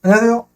안녕하세요.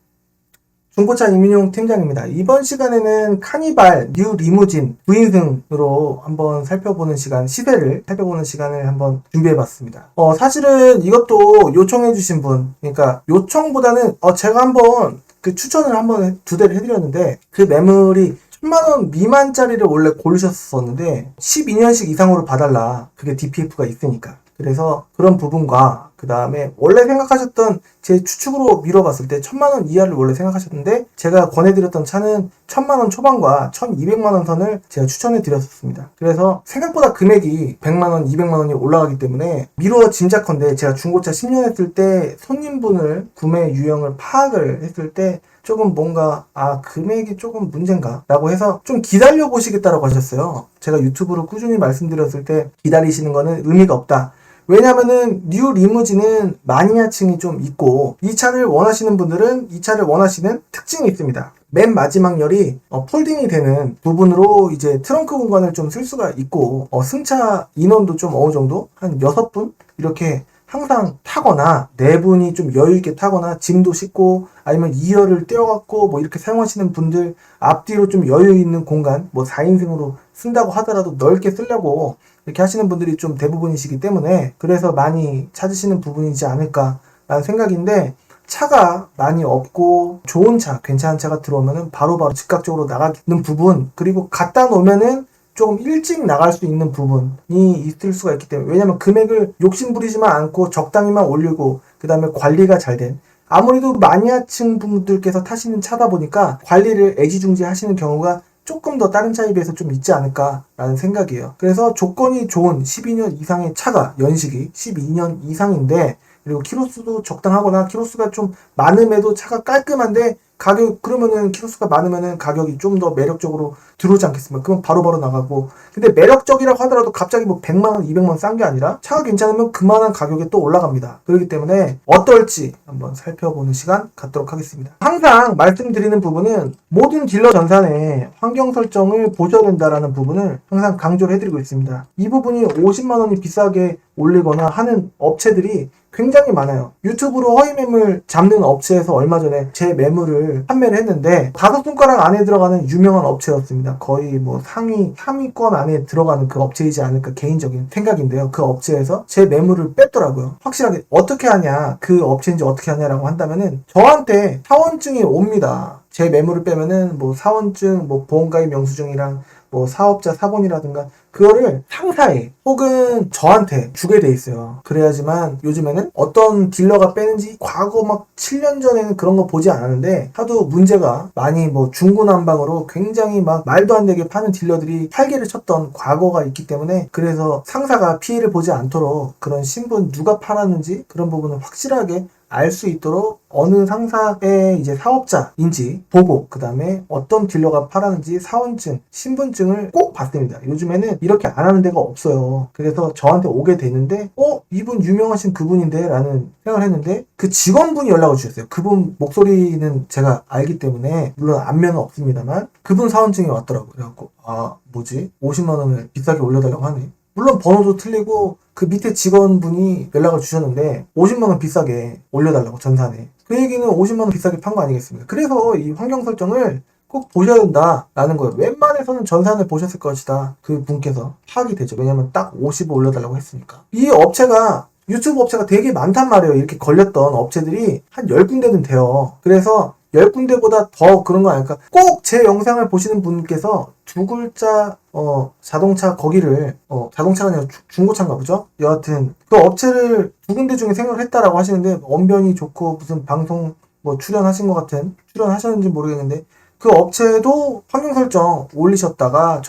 중고차 이민용 팀장입니다. 이번 시간에는 카니발 뉴 리무진 9인승으로 한번 살펴보는 시세를 살펴보는 시간을 한번 준비해봤습니다. 사실은 이것도 요청해주신 분, 그러니까 요청보다는 제가 한번 그 추천을 한번 두 대를 해드렸는데 그 매물이 1000만원 미만짜리를 원래 고르셨었는데 12년식 이상으로 봐달라. 그게 DPF가 있으니까. 그래서 그런 부분과 그 다음에 원래 생각하셨던 제 추측으로 미뤄봤을 때 1000만원 이하를 원래 생각하셨는데 제가 권해드렸던 차는 1000만원 초반과 1200만원 선을 제가 추천해드렸었습니다. 그래서 생각보다 금액이 100만원, 200만원이 올라가기 때문에 미루어 짐작컨대 제가 중고차 10년 했을 때 손님분을 구매 유형을 파악을 했을 때 조금 뭔가 금액이 조금 문제인가 라고 해서 좀 기다려 보시겠다라고 하셨어요. 제가 유튜브로 꾸준히 말씀드렸을 때 기다리시는 거는 의미가 없다. 왜냐면은 뉴 리무진은 마니아층이 좀 있고 이 차를 원하시는 분들은 이 차를 원하시는 특징이 있습니다. 맨 마지막 열이 폴딩이 되는 부분으로 이제 트렁크 공간을 좀 쓸 수가 있고 승차 인원도 좀 어느 정도 한 6분 이렇게 항상 타거나 4분이 좀 여유있게 타거나 짐도 싣고 아니면 2열을 떼어갖고 뭐 이렇게 사용하시는 분들 앞뒤로 좀 여유있는 공간 뭐 4인승으로 쓴다고 하더라도 넓게 쓰려고 이렇게 하시는 분들이 좀 대부분이시기 때문에 그래서 많이 찾으시는 부분이지 않을까라는 생각인데 차가 많이 없고 좋은 차, 괜찮은 차가 들어오면은 바로바로 즉각적으로 나가는 부분 그리고 갖다 놓으면은 조금 일찍 나갈 수 있는 부분이 있을 수가 있기 때문에 왜냐면 금액을 욕심부리지만 않고 적당히만 올리고 그 다음에 관리가 잘 된 아무래도 마니아층 분들께서 타시는 차다 보니까 관리를 애지중지 하시는 경우가 조금 더 다른 차에 비해서 좀 있지 않을까라는 생각이에요. 그래서 조건이 좋은 12년 이상의 차가 연식이 12년 이상인데 그리고 키로수도 적당하거나 키로수가 좀 많음에도 차가 깔끔한데 가격 그러면은 키로수가 많으면은 가격이 좀 더 매력적으로 들어오지 않겠습니까? 그러면 바로바로 나가고 근데 매력적이라고 하더라도 갑자기 뭐 100만원 200만원 싼 게 아니라 차가 괜찮으면 그만한 가격에 또 올라갑니다. 그렇기 때문에 어떨지 한번 살펴보는 시간 갖도록 하겠습니다. 항상 말씀드리는 부분은 모든 딜러 전산에 환경 설정을 보셔야 된다라는 부분을 항상 강조를 해드리고 있습니다. 이 부분이 50만원이 비싸게 올리거나 하는 업체들이 굉장히 많아요. 유튜브로 허위 매물 잡는 업체에서 얼마 전에 제 매물을 판매를 했는데 5손가락 안에 들어가는 유명한 업체였습니다. 거의 뭐 상위 3위권 안에 들어가는 그 업체이지 않을까 개인적인 생각인데요. 그 업체에서 제 매물을 뺐더라고요. 확실하게 어떻게 하냐 그 업체인지 어떻게 하냐라고 한다면은 저한테 사원증이 옵니다. 제 매물을 빼면은 뭐 사원증, 뭐 보험가입 영수증이랑 뭐 사업자 사본이라든가 그거를 상사에 혹은 저한테 주게 돼 있어요. 그래야지만 요즘에는 어떤 딜러가 빼는지 과거 막 7년 전에는 그런 거 보지 않았는데 하도 문제가 많이 뭐 중구난방으로 굉장히 막 말도 안 되게 파는 딜러들이 팔개를 쳤던 과거가 있기 때문에 그래서 상사가 피해를 보지 않도록 그런 신분 누가 팔았는지 그런 부분을 확실하게 알 수 있도록 어느 상사의 이제 사업자인지 보고 그 다음에 어떤 딜러가 팔았는지 사원증, 신분증을 꼭 받습니다. 요즘에는 이렇게 안 하는 데가 없어요. 그래서 저한테 오게 되는데 이분 유명하신 그분인데 라는 생각을 했는데 그 직원분이 연락을 주셨어요. 그분 목소리는 제가 알기 때문에 물론 안면은 없습니다만 그분 사원증이 왔더라고요. 그래갖고 뭐지? 50만 원을 비싸게 올려달라고 하네. 물론 번호도 틀리고 그 밑에 직원분이 연락을 주셨는데 50만원 비싸게 올려달라고 전산에 그 얘기는 50만원 비싸게 판 거 아니겠습니까? 그래서 이 환경 설정을 꼭 보셔야 된다라는 거예요. 웬만해서는 전산을 보셨을 것이다. 그 분께서 파악이 되죠. 왜냐면 딱 50을 올려달라고 했으니까. 이 업체가 유튜브 업체가 되게 많단 말이에요. 이렇게 걸렸던 업체들이 한 10군데는 돼요. 그래서 10군데보다 더 그런 거 아닐까? 꼭 제 영상을 보시는 분께서 두 글자 자동차 거기를 자동차가 아니라 중고차인가 보죠? 여하튼 그 업체를 두 군데 중에 생각을 했다라고 하시는데 언변이 좋고 무슨 방송 뭐 출연하신 것 같은 출연하셨는지 모르겠는데 그 업체도 환경 설정 올리셨다가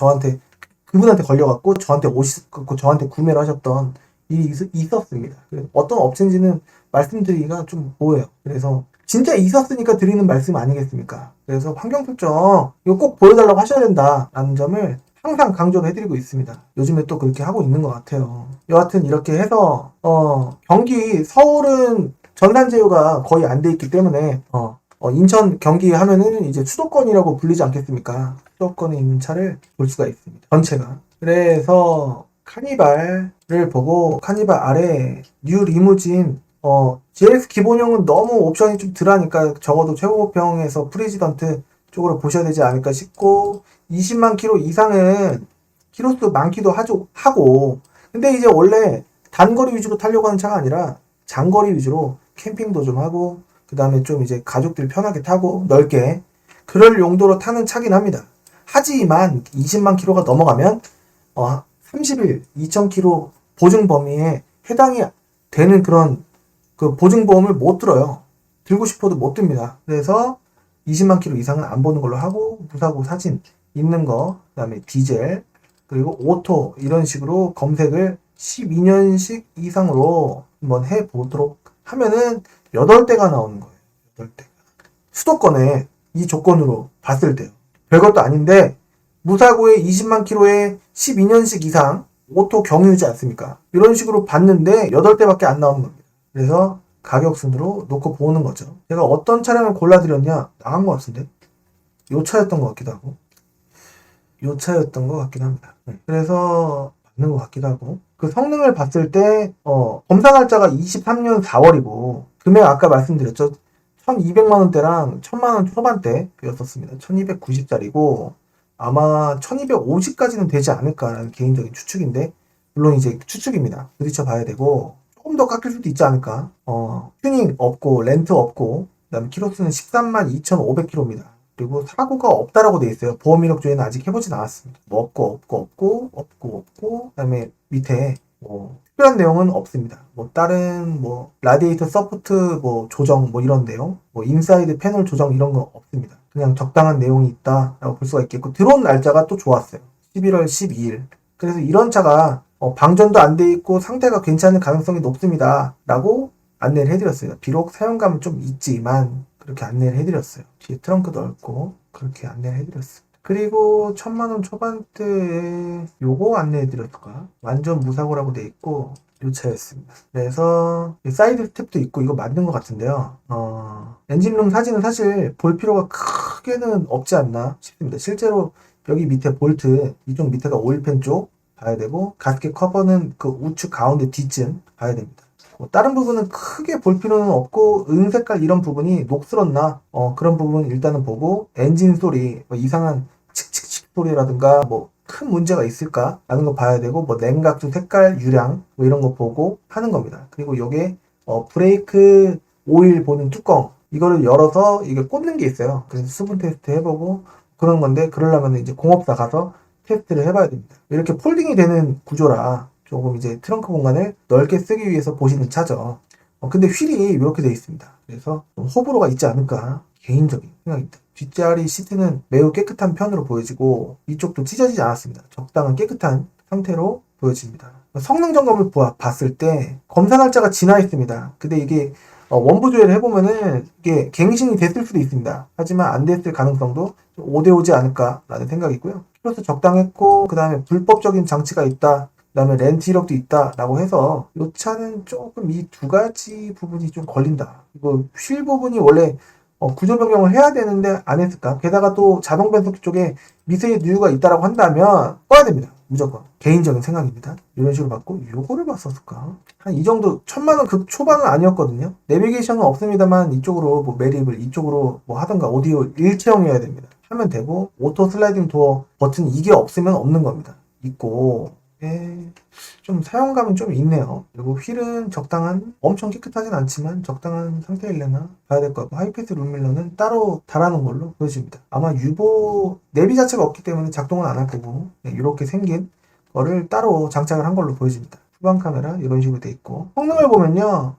그분한테 걸려갖고 저한테 구매를 하셨던 일이 있었습니다. 그래서 어떤 업체인지는 말씀드리기가 좀 뭐예요. 그래서 진짜 있었으니까 드리는 말씀 아니겠습니까? 그래서 환경 설정 이거 꼭 보여달라고 하셔야 된다라는 점을 항상 강조를 해드리고 있습니다. 요즘에 또 그렇게 하고 있는 것 같아요. 여하튼 이렇게 해서 경기 서울은 전산 제휴가 거의 안 돼 있기 때문에 인천 경기 하면은 이제 수도권이라고 불리지 않겠습니까? 수도권에 있는 차를 볼 수가 있습니다. 전체가. 그래서 카니발을 보고 카니발 아래 뉴 리무진 GLX 기본형은 너무 옵션이 좀 덜하니까 적어도 최고급형에서 프레지던트 쪽으로 보셔야 되지 않을까 싶고, 20만 킬로 이상은 키로수 많기도 하고, 근데 이제 원래 단거리 위주로 타려고 하는 차가 아니라 장거리 위주로 캠핑도 좀 하고, 그 다음에 좀 이제 가족들 편하게 타고 넓게 그럴 용도로 타는 차긴 합니다. 하지만 20만 킬로가 넘어가면 30일 2천 킬로 보증 범위에 해당이 되는 그런 그 보증보험을 못 들어요. 들고 싶어도 못 듭니다. 그래서 20만 킬로 이상은 안 보는 걸로 하고, 무사고 사진 있는 거, 그 다음에 디젤, 그리고 오토 이런 식으로 검색을 12년식 이상으로 한번 해보도록 하면은 8대가 나오는 거예요. 8대. 수도권에 이 조건으로 봤을 때요. 별것도 아닌데 무사고에 20만 킬로에 12년식 이상 오토 경유지 않습니까? 이런 식으로 봤는데 8대밖에 안 나오는 겁니다. 그래서 가격 순으로 놓고 보는 거죠. 제가 어떤 차량을 골라드렸냐? 나간 것 같은데? 요 차였던 것 같기도 하고, 요 차였던 것 같기도 합니다. 그래서 맞는 것 같기도 하고, 그 성능을 봤을 때 검사 날짜가 23년 4월이고 금액 아까 말씀드렸죠. 1200만 원대랑 1000만 원 초반대였었습니다. 1290짜리고 아마 1250까지는 되지 않을까라는 개인적인 추측인데, 물론 이제 추측입니다. 부딪혀 봐야 되고 조금 더 깎일 수도 있지 않을까. 튜닝 없고 렌트 없고, 그 다음에 키로수는 13만 2,500km입니다. 그리고 사고가 없다라고 돼 있어요. 보험 이력조에는 아직 해보진 않았습니다. 뭐 없고, 그 다음에 밑에 특별한 내용은 없습니다. 다른 라디에이터 서포트 조정 이런 내용, 인사이드 패널 조정 이런 거 없습니다. 그냥 적당한 내용이 있다라고 볼 수가 있겠고, 들어온 날짜가 또 좋았어요. 11월 12일. 그래서 이런 차가 방전도 안 돼 있고 상태가 괜찮은 가능성이 높습니다 라고 안내를 해드렸어요. 비록 사용감은 좀 있지만 그렇게 안내를 해드렸어요. 뒤에 트렁크도 넓고 그렇게 안내를 해드렸어요. 그리고 1000만 원 초반대에 요거 안내해드렸을까? 완전 무사고라고 돼 있고 요 차였습니다. 그래서 사이드 스텝도 있고 이거 맞는 것 같은데요. 엔진룸 사진은 사실 볼 필요가 크게는 없지 않나 싶습니다. 실제로 여기 밑에 볼트, 이쪽 밑에가 오일팬 쪽 봐야 되고, 가스켓 커버는 그 우측 가운데 뒤쯤 봐야 됩니다. 다른 부분은 크게 볼 필요는 없고, 은색깔 이런 부분이 녹슬었나 그런 부분 일단은 보고, 엔진 소리 이상한 칙칙칙 소리라든가 큰 문제가 있을까 라는 거 봐야 되고, 냉각수 색깔 유량 이런 거 보고 하는 겁니다. 그리고 요게 브레이크 오일 보는 뚜껑 이거를 열어서 이게 꽂는 게 있어요. 그래서 수분 테스트 해보고 그런 건데, 그러려면 이제 공업사 가서 테스트를 해봐야 됩니다. 이렇게 폴딩이 되는 구조라 조금 이제 트렁크 공간을 넓게 쓰기 위해서 보시는 차죠. 근데 휠이 이렇게 되어 있습니다. 그래서 좀 호불호가 있지 않을까 개인적인 생각입니다. 뒷자리 시트는 매우 깨끗한 편으로 보여지고 이쪽도 찢어지지 않았습니다. 적당한 깨끗한 상태로 보여집니다. 성능 점검을 봤을 때 검사 날짜가 지나 있습니다. 근데 이게 원부 조회를 해보면은 이게 갱신이 됐을 수도 있습니다. 하지만 안 됐을 가능성도 5대5지 않을까라는 생각이고요. 키로수 적당했고, 그 다음에 불법적인 장치가 있다, 그 다음에 렌트 이력도 있다 라고 해서 이 차는 조금 이 두 가지 부분이 좀 걸린다. 이거 휠 부분이 원래 구조 변경을 해야 되는데 안 했을까? 게다가 또 자동 변속기 쪽에 미세의 누유가 있다라고 한다면 꺼야 됩니다. 무조건. 개인적인 생각입니다. 이런 식으로 봤고, 요거를 봤었을까? 한 이 정도, 1000만 원 그 초반은 아니었거든요. 내비게이션은 없습니다만, 이쪽으로 매립을, 이쪽으로 하던가, 오디오 일체형이어야 됩니다. 하면 되고, 오토 슬라이딩 도어 버튼 이게 없으면 없는 겁니다. 있고, 좀 사용감은 좀 있네요. 그리고 휠은 적당한, 엄청 깨끗하진 않지만 적당한 상태일래나 봐야 될 것 같고, 하이패스 룸밀러는 따로 달아놓은 걸로 보여집니다. 아마 유보 내비 자체가 없기 때문에 작동은 안 할 거고, 이렇게 생긴 거를 따로 장착을 한 걸로 보여집니다. 후방 카메라 이런 식으로 돼 있고, 성능을 보면요,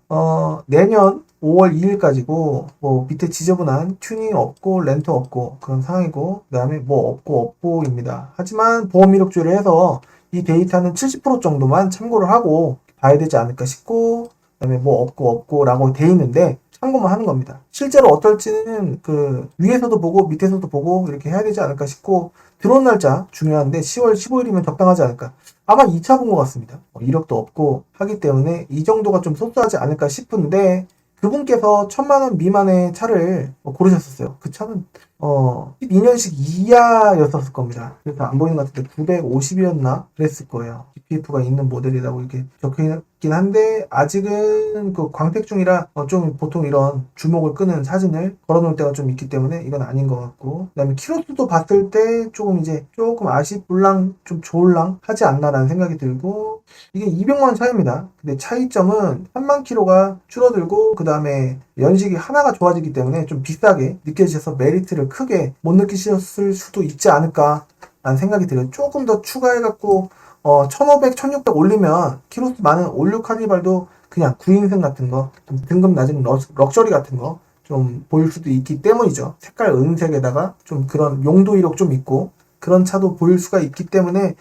내년 5월 2일까지고 밑에 지저분한 튜닝 없고 렌트 없고 그런 상황이고, 그 다음에 없고입니다. 하지만 보험 이력 조회를 해서 이 데이터는 70% 정도만 참고를 하고 봐야 되지 않을까 싶고, 그 다음에 없고 라고 돼 있는데 참고만 하는 겁니다. 실제로 어떨지는 그 위에서도 보고 밑에서도 보고 이렇게 해야 되지 않을까 싶고, 들어온 날짜 중요한데 10월 15일이면 적당하지 않을까. 아마 2차 본 것 같습니다. 이력도 없고 하기 때문에 이 정도가 좀 소소하지 않을까 싶은데, 그분께서 1000만 원 미만의 차를 고르셨었어요. 그 차는 12년식 이하였었을 겁니다. 그래서 안 보이는 것 같은데 950이었나? 그랬을 거예요. DPF가 있는 모델이라고 이렇게 적혀있긴 한데 아직은 그 광택 중이라 좀 보통 이런 주목을 끄는 사진을 걸어놓을 때가 좀 있기 때문에 이건 아닌 것 같고, 그 다음에 키로수도 봤을 때 조금 아쉽을랑 좀 좋을랑 하지 않나라는 생각이 들고, 이게 200만원 차이입니다. 근데 차이점은 3만 킬로가 줄어들고 그 다음에 연식이 하나가 좋아지기 때문에 좀 비싸게 느껴지셔서 메리트를 크게 못 느끼셨을 수도 있지 않을까 라는 생각이 들어요. 조금 더 추가해갖고 1500, 1600 올리면 키로수 많은 올류 카니발도 그냥 9인승 같은 거, 좀 등급 낮은 럭셔리 같은 거 좀 보일 수도 있기 때문이죠. 색깔 은색에다가 좀 그런 용도 이력 좀 있고 그런 차도 보일 수가 있기 때문에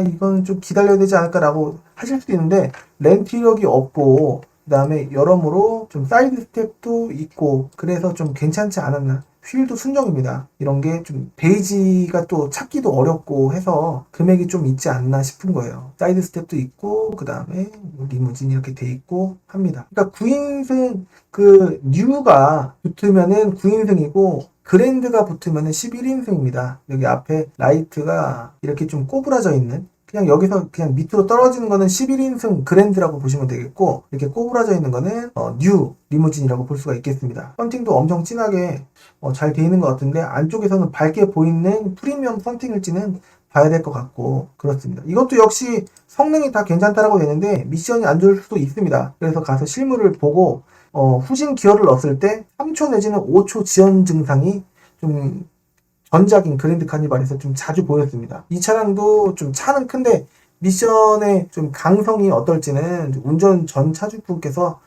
이건 좀 기다려야 되지 않을까라고 하실 수도 있는데, 렌트 이력이 없고 그 다음에 여러모로 좀 사이드 스텝도 있고 그래서 좀 괜찮지 않았나. 휠도 순정입니다. 이런 게 좀 베이지가 또 찾기도 어렵고 해서 금액이 좀 있지 않나 싶은 거예요. 사이드 스텝도 있고 그 다음에 리무진 이렇게 돼 있고 합니다. 그러니까 9인승 그 뉴가 붙으면은 9인승이고 그랜드가 붙으면은 11인승입니다. 여기 앞에 라이트가 이렇게 좀 꼬부라져 있는, 그냥 여기서 그냥 밑으로 떨어지는 거는 11인승 그랜드라고 보시면 되겠고, 이렇게 꼬부라져 있는 거는 뉴 리무진이라고 볼 수가 있겠습니다. 썬팅도 엄청 진하게 잘 돼 있는 것 같은데 안쪽에서는 밝게 보이는 프리미엄 썬팅일지는 봐야 될 것 같고 그렇습니다. 이것도 역시 성능이 다 괜찮다라고 되는데 미션이 안 좋을 수도 있습니다. 그래서 가서 실물을 보고 후진 기어를 넣었을 때 3초 내지는 5초 지연 증상이 좀 전작인 그랜드 카니발에서 좀 자주 보였습니다. 이 차량도 좀 차는 큰데 미션의 좀 강성이 어떨지는 운전 전 차주분께서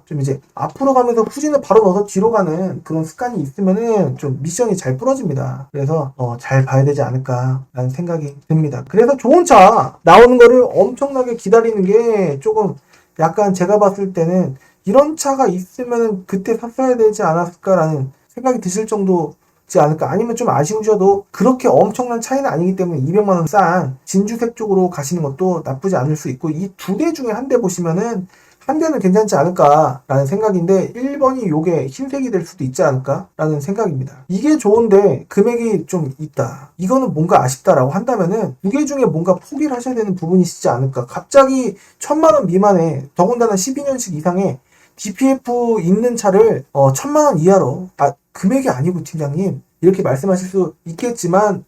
좀 이제 앞으로 가면서 후진을 바로 넣어서 뒤로 가는 그런 습관이 있으면은 좀 미션이 잘 부러집니다. 그래서 잘 봐야 되지 않을까라는 생각이 듭니다. 그래서 좋은 차 나오는 거를 엄청나게 기다리는 게 조금 약간 제가 봤을 때는 이런 차가 있으면 그때 샀어야 되지 않았을까라는 생각이 드실 정도지 않을까. 아니면 좀 아쉬우셔도 그렇게 엄청난 차이는 아니기 때문에 200만원 싼 진주색 쪽으로 가시는 것도 나쁘지 않을 수 있고, 이 두 대 중에 한 대 보시면은 한 대는 괜찮지 않을까라는 생각인데 1번이 요게 흰색이 될 수도 있지 않을까라는 생각입니다. 이게 좋은데 금액이 좀 있다, 이거는 뭔가 아쉽다라고 한다면은 두 개 중에 뭔가 포기를 하셔야 되는 부분이시지 않을까. 갑자기 1000만원 미만에 더군다나 12년식 이상의 DPF 있는 차를 1000만원 이하로 금액이 아니고 팀장님 이렇게 말씀하실 수 있겠지만,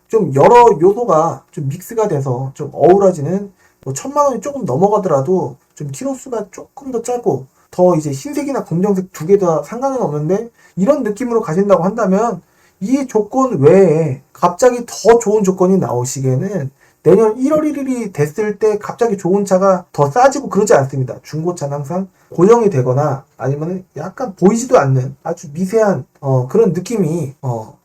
좀 여러 요소가 좀 믹스가 돼서 좀 어우러지는, 1000만원이 조금 넘어가더라도 좀 키로수가 조금 더 짧고 더 이제 흰색이나 검정색 두 개 다 상관은 없는데 이런 느낌으로 가신다고 한다면 이 조건 외에 갑자기 더 좋은 조건이 나오시기에는 내년 1월 1일이 됐을 때 갑자기 좋은 차가 더 싸지고 그러지 않습니다. 중고차는 항상 고정이 되거나 아니면 약간 보이지도 않는 아주 미세한 그런 느낌이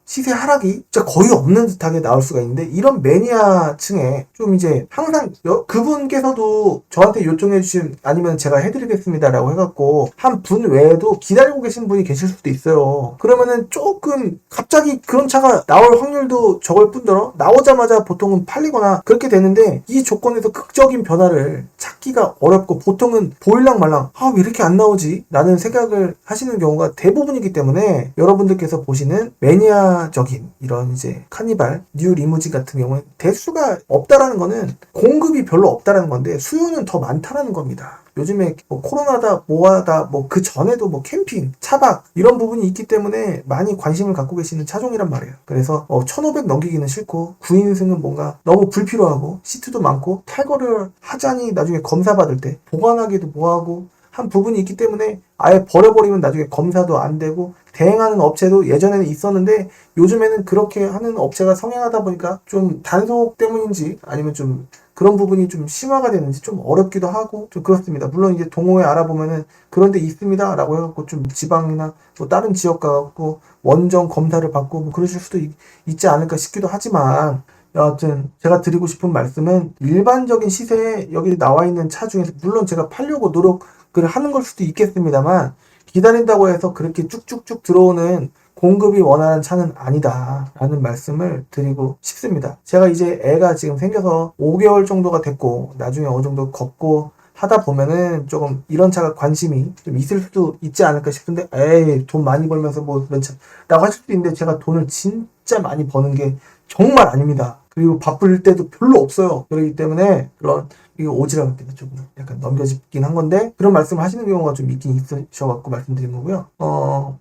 시세 하락이 진짜 거의 없는 듯하게 나올 수가 있는데, 이런 매니아층에 좀 이제 항상 그분께서도 저한테 요청해 주신, 아니면 제가 해드리겠습니다라고 해갖고 한 분 외에도 기다리고 계신 분이 계실 수도 있어요. 그러면은 조금 갑자기 그런 차가 나올 확률도 적을 뿐더러 나오자마자 보통은 팔리거나 그렇게 되는데, 이 조건에서 극적인 변화를 찾기가 어렵고 보통은 보일랑 말랑 왜 이렇게 안 나오지? 라는 생각을 하시는 경우가 대부분이기 때문에 여러분들께서 보시는 매니아적인 이런 이제 카니발, 뉴 리무진 같은 경우는 대수가 없다라는 거는 공급이 별로 없다라는 건데 수요는 더 많다라는 겁니다. 요즘에 코로나다 뭐하다 그 전에도 캠핑, 차박 이런 부분이 있기 때문에 많이 관심을 갖고 계시는 차종이란 말이에요. 그래서 1500 넘기기는 싫고 9인승은 뭔가 너무 불필요하고 시트도 많고 탈거를 하자니 나중에 검사받을 때 보관하기도 뭐하고 한 부분이 있기 때문에 아예 버려버리면 나중에 검사도 안 되고, 대행하는 업체도 예전에는 있었는데 요즘에는 그렇게 하는 업체가 성행하다 보니까 좀 단속 때문인지 아니면 좀 그런 부분이 좀 심화가 되는지 좀 어렵기도 하고 좀 그렇습니다. 물론 이제 동호회 알아보면은 그런 데 있습니다 라고 해갖고 좀 지방이나 다른 지역 가갖고 원정 검사를 받고 그러실 수도 있지 않을까 싶기도 하지만, 여하튼 제가 드리고 싶은 말씀은 일반적인 시세에 여기 나와 있는 차 중에서 물론 제가 팔려고 노력을 하는 걸 수도 있겠습니다만, 기다린다고 해서 그렇게 쭉쭉쭉 들어오는 공급이 원하는 차는 아니다 라는 말씀을 드리고 싶습니다. 제가 이제 애가 지금 생겨서 5개월 정도가 됐고 나중에 어느 정도 걷고 하다 보면은 조금 이런 차가 관심이 좀 있을 수도 있지 않을까 싶은데, 에이, 돈 많이 벌면서 뭐 그런 차 라고 하실 수도 있는데, 제가 돈을 진짜 많이 버는 게 정말 아닙니다. 그리고 바쁠 때도 별로 없어요. 그렇기 때문에 그런 이거 오지랖 때문에 조금 약간 넘겨짚긴 한 건데, 그런 말씀을 하시는 경우가 좀 있긴 있으셔갖고 말씀드린 거고요.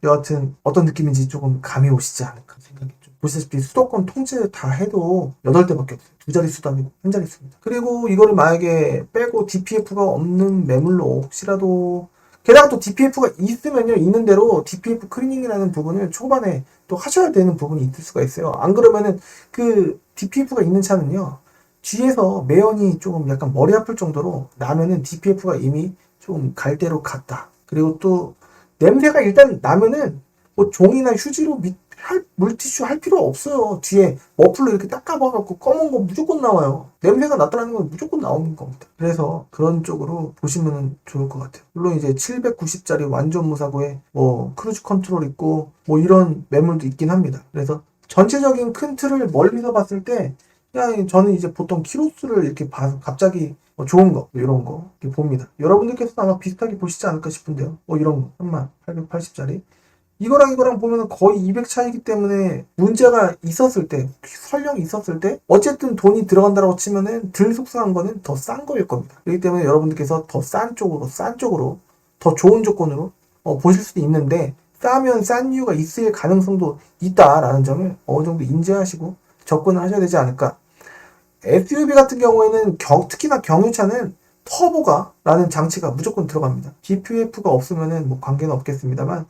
여하튼 어떤 느낌인지 조금 감이 오시지 않을까 생각이 좀. 보시다시피 수도권 통째 다 해도 8대밖에 없어요. 두 자릿수도 아니고 한 자릿수입니다. 그리고 이거를 만약에 빼고 DPF가 없는 매물로 혹시라도, 게다가 또 DPF가 있으면요, 있는 대로 DPF 클리닝이라는 부분을 초반에 또 하셔야 되는 부분이 있을 수가 있어요. 안 그러면은 그 DPF가 있는 차는요, 뒤에서 매연이 조금 약간 머리 아플 정도로 나면은 DPF가 이미 좀 갈 대로 갔다. 그리고 또 냄새가 일단 나면은 뭐 종이나 휴지로 물티슈 할 필요 없어요. 뒤에 머플러 이렇게 닦아봐갖고 검은 거 무조건 나와요. 냄새가 났다는 건 무조건 나오는 겁니다. 그래서 그런 쪽으로 보시면 좋을 것 같아요. 물론 이제 790짜리 완전 무사고에 뭐 크루즈 컨트롤 있고 뭐 이런 매물도 있긴 합니다. 그래서 전체적인 큰 틀을 멀리서 봤을 때 그냥 저는 이제 보통 키로수를 이렇게 봐서 갑자기 좋은 거, 이런 거 이렇게 봅니다. 여러분들께서도 아마 비슷하게 보시지 않을까 싶은데요. 이런 거 3880짜리 이거랑 보면은 거의 200 차이기 때문에 문제가 있었을 때, 설령이 있었을 때, 어쨌든 돈이 들어간다고 치면은 덜 속상한 거는 더 싼 거일 겁니다. 그렇기 때문에 여러분들께서 더 싼 쪽으로, 더 좋은 조건으로 보실 수도 있는데, 싸면 싼 이유가 있을 가능성도 있다라는 점을 어느 정도 인지하시고 접근을 하셔야 되지 않을까. SUV 같은 경우에는 특히나 경유차는 터보가라는 장치가 무조건 들어갑니다. DPF가 없으면은 뭐 관계는 없겠습니다만,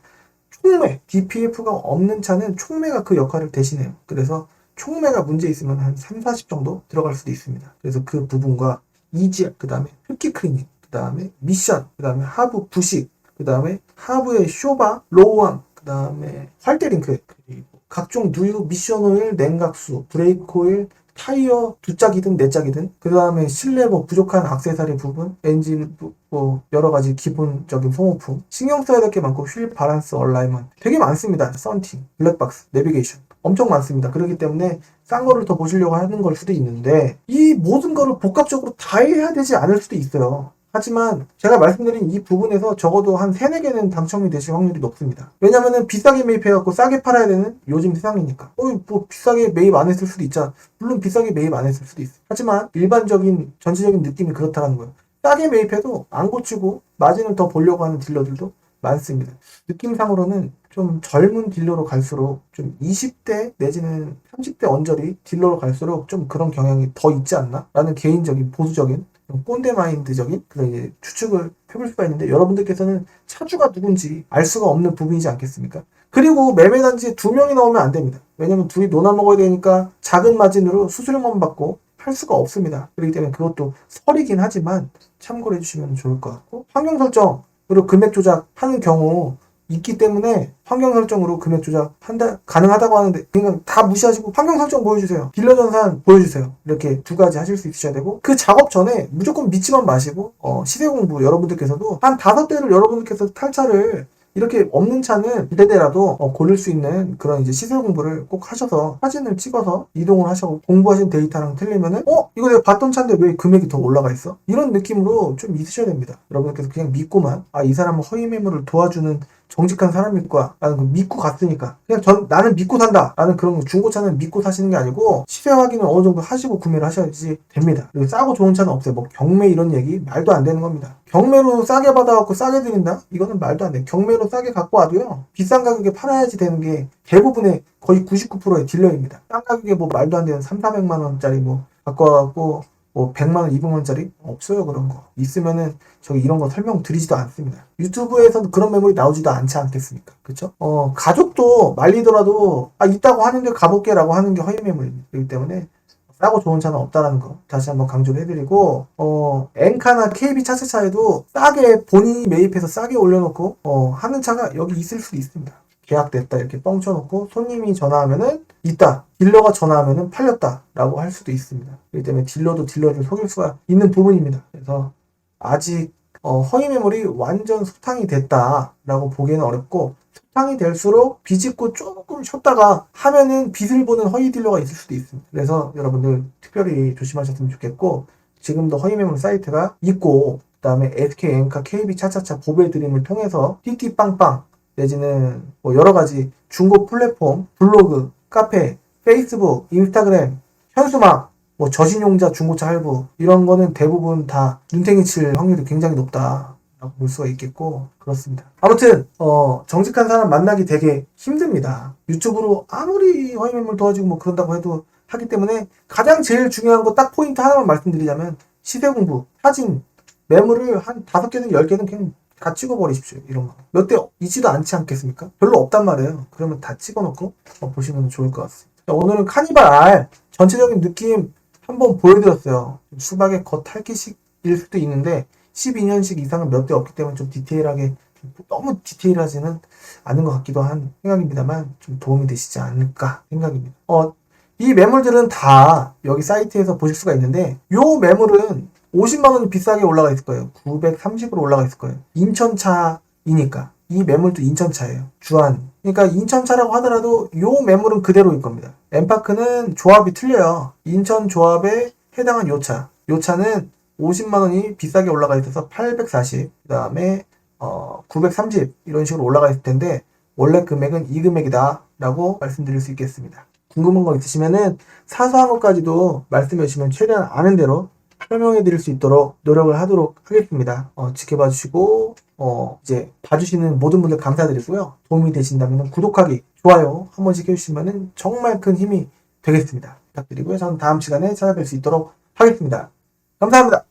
촉매, DPF가 없는 차는 촉매가 그 역할을 대신해요. 그래서 촉매가 문제 있으면 한 3, 40 정도 들어갈 수도 있습니다. 그래서 그 부분과 EGR, 그 다음에 흡기 클리닝, 그 다음에 미션, 그 다음에 하부 부식, 그 다음에 하부의 쇼바, 로우암, 그 다음에 활대링크, 그리고 각종 누유, 미션 오일, 냉각수, 브레이크 오일, 타이어 두 짝이든 네 짝이든, 그 다음에 실내 뭐 부족한 액세서리 부분, 엔진 뭐 여러 가지 기본적인 소모품, 신경 써야 될 게 많고, 휠 바란스 얼라이먼트 되게 많습니다. 썬팅, 블랙박스, 내비게이션 엄청 많습니다. 그렇기 때문에 싼 거를 더 보시려고 하는 걸 수도 있는데, 이 모든 거를 복합적으로 다 해야 되지 않을 수도 있어요. 하지만 제가 말씀드린 이 부분에서 적어도 한 3, 4개는 당첨이 되실 확률이 높습니다. 왜냐면은 비싸게 매입해갖고 싸게 팔아야 되는 요즘 세상이니까. 뭐 비싸게 매입 안 했을 수도 있잖아. 물론 비싸게 매입 안 했을 수도 있어. 하지만 일반적인 전체적인 느낌이 그렇다는 거예요. 싸게 매입해도 안 고치고 마진을 더 보려고 하는 딜러들도 많습니다. 느낌상으로는 좀 젊은 딜러로 갈수록 좀 20대 내지는 30대 언저리 딜러로 갈수록 좀 그런 경향이 더 있지 않나? 라는 개인적인 보수적인 꼰대 마인드적인 그런 이제 추측을 해볼 수가 있는데, 여러분들께서는 차주가 누군지 알 수가 없는 부분이지 않겠습니까? 그리고 매매단지에 2명이 나오면 안 됩니다. 왜냐면 둘이 논아 먹어야 되니까 작은 마진으로 수수료만 받고 할 수가 없습니다. 그렇기 때문에 그것도 설이긴 하지만 참고를 해주시면 좋을 것 같고, 환경 설정 그리고 금액 조작하는 경우 있기 때문에 환경 설정으로 금액 조작한다 가능하다고 하는데, 그냥 다 무시하시고 환경 설정 보여주세요, 딜러 전산 보여주세요, 이렇게 두 가지 하실 수 있으셔야 되고, 그 작업 전에 무조건 믿지만 마시고 시세 공부, 여러분들께서도 한 5대를 여러분들께서 탈 차를 이렇게 없는 차는 2대라도 고를 수 있는 그런 이제 시세 공부를 꼭 하셔서 사진을 찍어서 이동을 하셔서 공부하신 데이터랑 틀리면은 이거 내가 봤던 차인데 왜 금액이 더 올라가 있어? 이런 느낌으로 좀 있으셔야 됩니다. 여러분들께서 그냥 믿고만 이 사람은 허위 매물을 도와주는 정직한 사람일 거야 라는 거 믿고 갔으니까 그냥 나는 믿고 산다 라는 그런 중고차는 믿고 사시는 게 아니고 시세 확인을 어느 정도 하시고 구매를 하셔야지 됩니다. 그리고 싸고 좋은 차는 없어요. 뭐 경매 이런 얘기 말도 안 되는 겁니다. 경매로 싸게 받아갖고 싸게 드린다? 이거는 말도 안 돼. 경매로 싸게 갖고 와도요, 비싼 가격에 팔아야지 되는 게 대부분의 거의 99%의 딜러입니다. 싼 가격에 뭐 말도 안 되는 3, 400만 원짜리 뭐 갖고 와갖고 뭐 100만 원, 200만 원짜리 없어요. 그런 거 있으면은 저기 이런 거 설명드리지도 않습니다. 유튜브에서는 그런 매물이 나오지도 않지 않겠습니까? 그쵸? 가족도 말리더라도 있다고 하는데 가볼게 라고 하는 게 허위 매물입니다. 그렇기 때문에 싸고 좋은 차는 없다라는 거 다시 한번 강조를 해드리고, 엔카나 KB 차세차에도 싸게 본인이 매입해서 싸게 올려놓고 하는 차가 여기 있을 수도 있습니다. 계약됐다 이렇게 뻥쳐놓고 손님이 전화하면은 있다, 딜러가 전화하면은 팔렸다 라고 할 수도 있습니다. 그렇기 때문에 딜러도 딜러를 속일 수가 있는 부분입니다. 그래서 아직 허위 매물이 완전 소탕이 됐다 라고 보기에는 어렵고, 소탕이 될수록 비집고 조금 쉬었다가 하면은 빚을 보는 허위 딜러가 있을 수도 있습니다. 그래서 여러분들 특별히 조심하셨으면 좋겠고, 지금도 허위 매물 사이트가 있고, 그 그다음에 SK, 엔카, KB 차차차, 보배 드림을 통해서 띠띠빵빵 내지는 뭐 여러 가지 중고 플랫폼, 블로그, 카페, 페이스북, 인스타그램, 현수막, 뭐 저신용자 중고차 할부 이런 거는 대부분 다 눈탱이 칠 확률이 굉장히 높다 라고 볼 수가 있겠고 그렇습니다. 아무튼 정직한 사람 만나기 되게 힘듭니다. 유튜브로 아무리 허위매물 도와주고 뭐 그런다고 해도 하기 때문에 가장 제일 중요한 거 딱 포인트 하나만 말씀드리자면 시세 공부, 사진, 매물을 한 5개는 10개는 그냥 다 찍어버리십시오. 이런 거. 몇 대 있지도 않지 않겠습니까? 별로 없단 말이에요. 그러면 다 찍어놓고 보시면 좋을 것 같습니다. 자, 오늘은 카니발 R 전체적인 느낌 한번 보여드렸어요. 수박의 겉핥기식일 수도 있는데 12년식 이상은 몇 대 없기 때문에 좀 디테일하게 너무 디테일하지는 않은 것 같기도 한 생각입니다만 좀 도움이 되시지 않을까 생각입니다. 이 매물들은 다 여기 사이트에서 보실 수가 있는데 요 매물은 50만원이 비싸게 올라가 있을 거예요. 930으로 올라가 있을 거예요. 인천차이니까 이 매물도 인천차예요. 주안. 그러니까 인천차라고 하더라도 요 매물은 그대로일 겁니다. 엠파크는 조합이 틀려요. 인천 조합에 해당한 요 차. 요 차는 50만원이 비싸게 올라가 있어서 840, 그 다음에 930 이런 식으로 올라가 있을 텐데 원래 금액은 이 금액이다 라고 말씀드릴 수 있겠습니다. 궁금한 거 있으시면은 사소한 것까지도 말씀해 주시면 최대한 아는 대로 설명해 드릴 수 있도록 노력을 하도록 하겠습니다. 지켜봐 주시고 이제 봐주시는 모든 분들 감사드리고요. 도움이 되신다면 구독하기, 좋아요 한 번씩 해주시면 정말 큰 힘이 되겠습니다. 부탁드리고요. 저는 다음 시간에 찾아뵐 수 있도록 하겠습니다. 감사합니다.